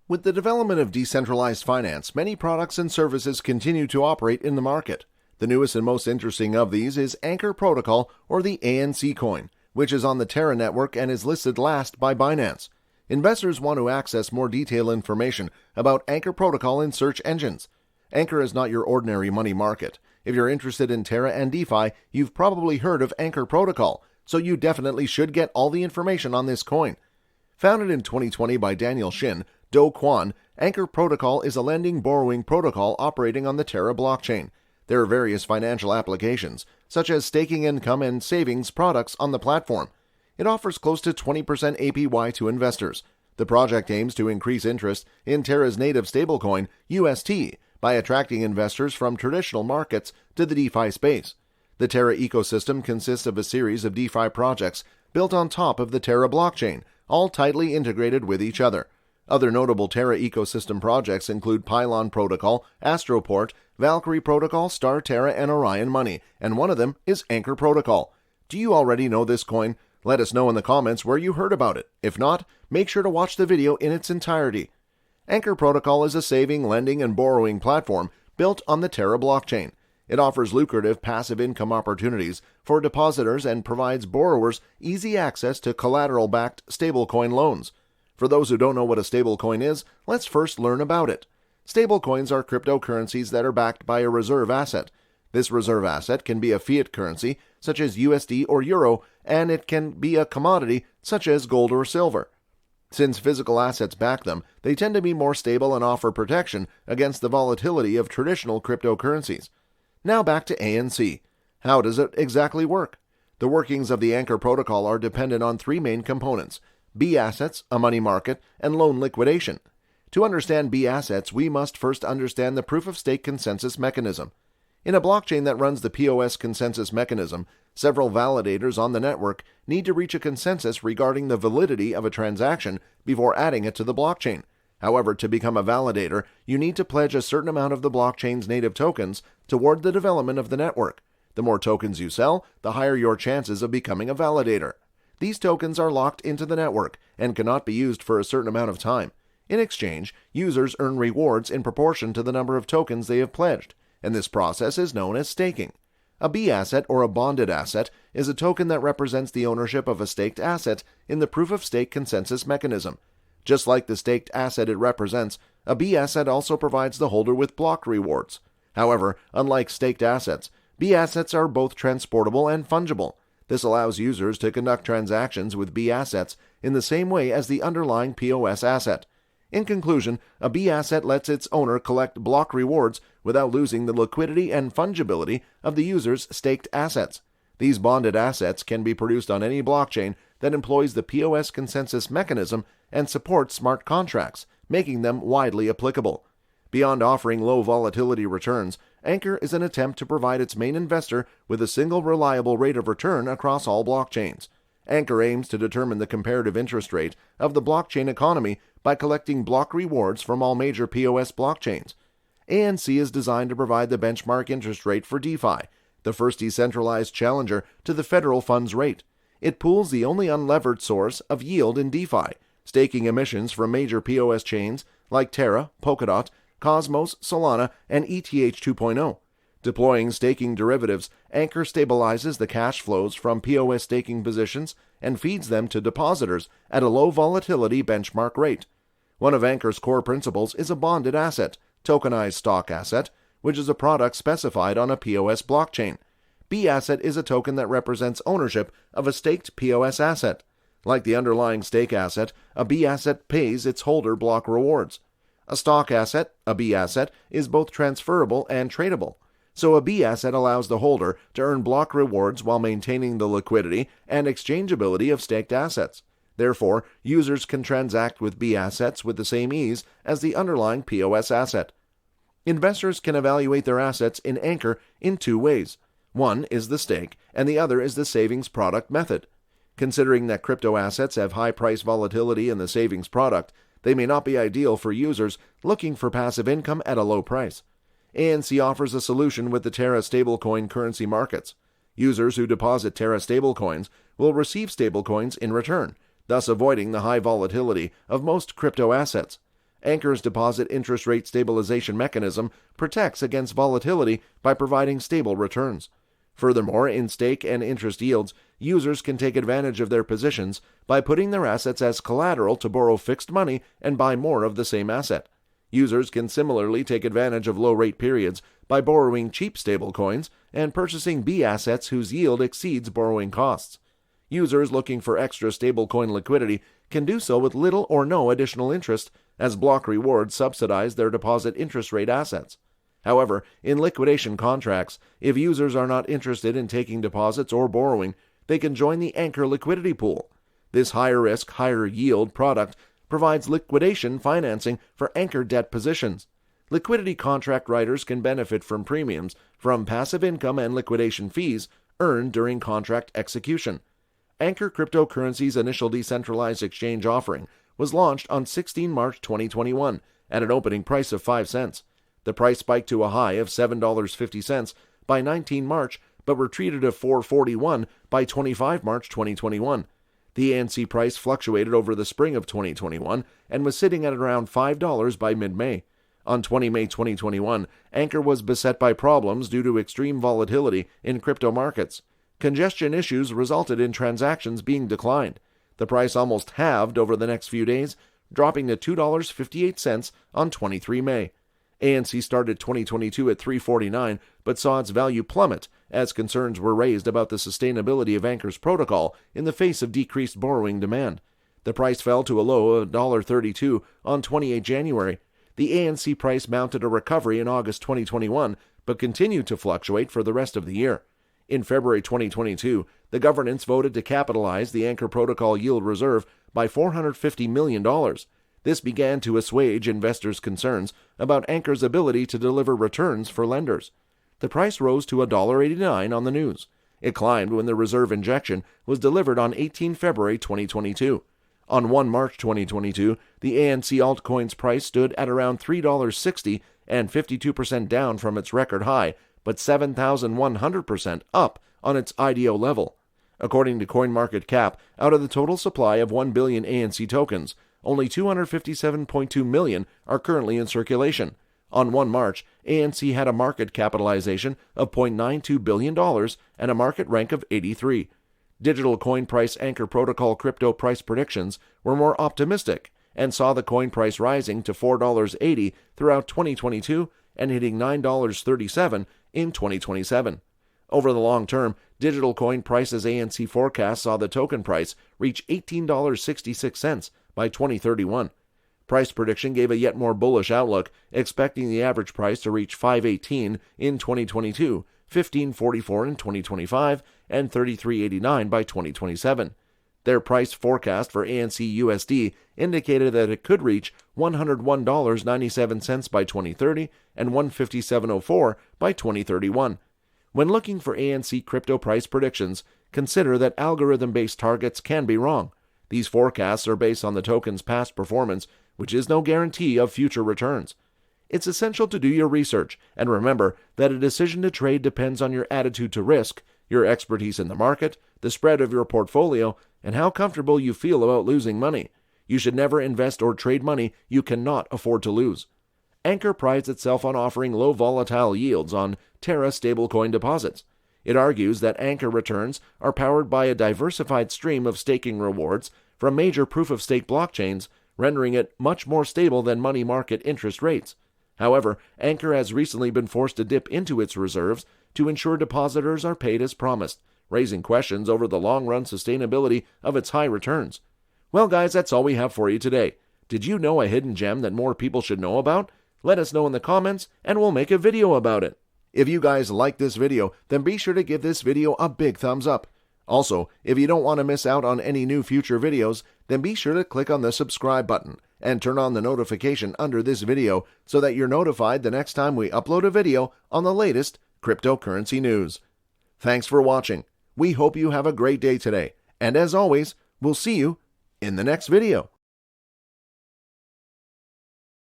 With the development of decentralized finance, many products and services continue to operate in the market. The newest and most interesting of these is Anchor Protocol, or the ANC coin, which is on the Terra network and is listed last by Binance. Investors want to access more detailed information about Anchor Protocol in search engines. Anchor is not your ordinary money market. If you're interested in Terra and DeFi, you've probably heard of Anchor Protocol, so you definitely should get all the information on this coin. Founded in 2020 by Daniel Shin, Do Kwon, Anchor Protocol is a lending-borrowing protocol operating on the Terra blockchain. There are various financial applications, such as staking income and savings products on the platform. It offers close to 20% APY to investors. The project aims to increase interest in Terra's native stablecoin, UST, by attracting investors from traditional markets to the DeFi space. The Terra ecosystem consists of a series of DeFi projects built on top of the Terra blockchain, all tightly integrated with each other. Other notable Terra ecosystem projects include Pylon Protocol, Astroport, Valkyrie Protocol, Star Terra, and Orion Money, and one of them is Anchor Protocol. Do you already know this coin? Let us know in the comments where you heard about it. If not, make sure to watch the video in its entirety. Anchor Protocol is a saving, lending, and borrowing platform built on the Terra blockchain. It offers lucrative passive income opportunities for depositors and provides borrowers easy access to collateral-backed stablecoin loans. For those who don't know what a stablecoin is, let's first learn about it. Stablecoins are cryptocurrencies that are backed by a reserve asset. This reserve asset can be a fiat currency, such as USD or Euro, and it can be a commodity, such as gold or silver. Since physical assets back them, they tend to be more stable and offer protection against the volatility of traditional cryptocurrencies. Now back to ANC. How does it exactly work? The workings of the Anchor Protocol are dependent on three main components: B assets, a money market, and loan liquidation. To understand B assets, we must first understand the proof-of-stake consensus mechanism. In a blockchain that runs the POS consensus mechanism, several validators on the network need to reach a consensus regarding the validity of a transaction before adding it to the blockchain. However, to become a validator, you need to pledge a certain amount of the blockchain's native tokens toward the development of the network. The more tokens you sell, the higher your chances of becoming a validator. These tokens are locked into the network and cannot be used for a certain amount of time. In exchange, users earn rewards in proportion to the number of tokens they have pledged, and this process is known as staking. A B asset, or a bonded asset, is a token that represents the ownership of a staked asset in the proof-of-stake consensus mechanism. Just like the staked asset it represents, a B asset also provides the holder with block rewards. However, unlike staked assets, B assets are both transportable and fungible. This allows users to conduct transactions with B assets in the same way as the underlying POS asset. In conclusion, a B asset lets its owner collect block rewards without losing the liquidity and fungibility of the user's staked assets. These bonded assets can be produced on any blockchain that employs the POS consensus mechanism and supports smart contracts, making them widely applicable. Beyond offering low volatility returns, Anchor is an attempt to provide its main investor with a single reliable rate of return across all blockchains. Anchor aims to determine the comparative interest rate of the blockchain economy by collecting block rewards from all major POS blockchains. ANC is designed to provide the benchmark interest rate for DeFi, the first decentralized challenger to the federal funds rate. It pools the only unlevered source of yield in DeFi, staking emissions from major POS chains like Terra, Polkadot, Cosmos, Solana, and ETH 2.0. Deploying staking derivatives, Anchor stabilizes the cash flows from POS staking positions and feeds them to depositors at a low volatility benchmark rate. One of Anchor's core principles is a bonded asset, tokenized stock asset, which is a product specified on a POS blockchain. B asset is a token that represents ownership of a staked POS asset. Like the underlying stake asset, a B asset pays its holder block rewards. A stock asset, a B asset, is both transferable and tradable. So a B asset allows the holder to earn block rewards while maintaining the liquidity and exchangeability of staked assets. Therefore, users can transact with B assets with the same ease as the underlying POS asset. Investors can evaluate their assets in Anchor in two ways. One is the stake, and the other is the savings product method. Considering that crypto assets have high price volatility in the savings product, they may not be ideal for users looking for passive income at a low price. ANC offers a solution with the Terra stablecoin currency markets. Users who deposit Terra stablecoins will receive stablecoins in return, thus avoiding the high volatility of most crypto assets. Anchor's deposit interest rate stabilization mechanism protects against volatility by providing stable returns. Furthermore, in stake and interest yields, users can take advantage of their positions by putting their assets as collateral to borrow fixed money and buy more of the same asset. Users can similarly take advantage of low-rate periods by borrowing cheap stablecoins and purchasing B assets whose yield exceeds borrowing costs. Users looking for extra stablecoin liquidity can do so with little or no additional interest, as block rewards subsidize their deposit interest rate assets. However, in liquidation contracts, if users are not interested in taking deposits or borrowing, they can join the Anchor liquidity pool. This higher-risk, higher-yield product provides liquidation financing for Anchor debt positions. Liquidity contract writers can benefit from premiums from passive income and liquidation fees earned during contract execution. Anchor Cryptocurrency's initial decentralized exchange offering was launched on 16 March 2021 at an opening price of 5 cents. The price spiked to a high of $7.50 by 19 March, but retreated to $4.41 by 25 March 2021. The ANC price fluctuated over the spring of 2021 and was sitting at around $5 by mid-May. On 20 May 2021, Anchor was beset by problems due to extreme volatility in crypto markets. Congestion issues resulted in transactions being declined. The price almost halved over the next few days, dropping to $2.58 on 23 May. ANC started 2022 at $3.49, but saw its value plummet as concerns were raised about the sustainability of Anchor's protocol in the face of decreased borrowing demand. The price fell to a low of $1.32 on 28 January. The ANC price mounted a recovery in August 2021, but continued to fluctuate for the rest of the year. In February 2022, the governance voted to capitalize the Anchor Protocol Yield Reserve by $450 million. This began to assuage investors' concerns about Anchor's ability to deliver returns for lenders. The price rose to $1.89 on the news. It climbed when the reserve injection was delivered on 18 February 2022. On 1 March 2022, the ANC altcoin's price stood at around $3.60 and 52% down from its record high, but 7,100% up on its IDO level. According to CoinMarketCap, out of the total supply of 1 billion ANC tokens, only 257.2 million are currently in circulation. On 1 March, ANC had a market capitalization of $0.92 billion and a market rank of 83. Digital coin price Anchor Protocol crypto price predictions were more optimistic and saw the coin price rising to $4.80 throughout 2022 and hitting $9.37 in 2027. Over the long term, digital coin prices ANC forecast saw the token price reach $18.66 by 2031. Price prediction gave a yet more bullish outlook, expecting the average price to reach $5.18 in 2022, $15.44 in 2025, and $33.89 by 2027. Their price forecast for ANC USD indicated that it could reach $101.97 by 2030 and $157.04 by 2031. When looking for ANC crypto price predictions, consider that algorithm-based targets can be wrong. These forecasts are based on the token's past performance, which is no guarantee of future returns. It's essential to do your research, and remember that a decision to trade depends on your attitude to risk, your expertise in the market, the spread of your portfolio, and how comfortable you feel about losing money. You should never invest or trade money you cannot afford to lose. Anchor prides itself on offering low-volatile yields on Terra stablecoin deposits. It argues that Anchor returns are powered by a diversified stream of staking rewards from major proof-of-stake blockchains, rendering it much more stable than money market interest rates. However, Anchor has recently been forced to dip into its reserves to ensure depositors are paid as promised, raising questions over the long-run sustainability of its high returns. Well, guys, that's all we have for you today. Did you know a hidden gem that more people should know about? Let us know in the comments, and we'll make a video about it. If you guys like this video, then be sure to give this video a big thumbs up. Also, if you don't want to miss out on any new future videos, then be sure to click on the subscribe button and turn on the notification under this video so that you're notified the next time we upload a video on the latest cryptocurrency news. Thanks for watching. We hope you have a great day today, and as always, we'll see you in the next video.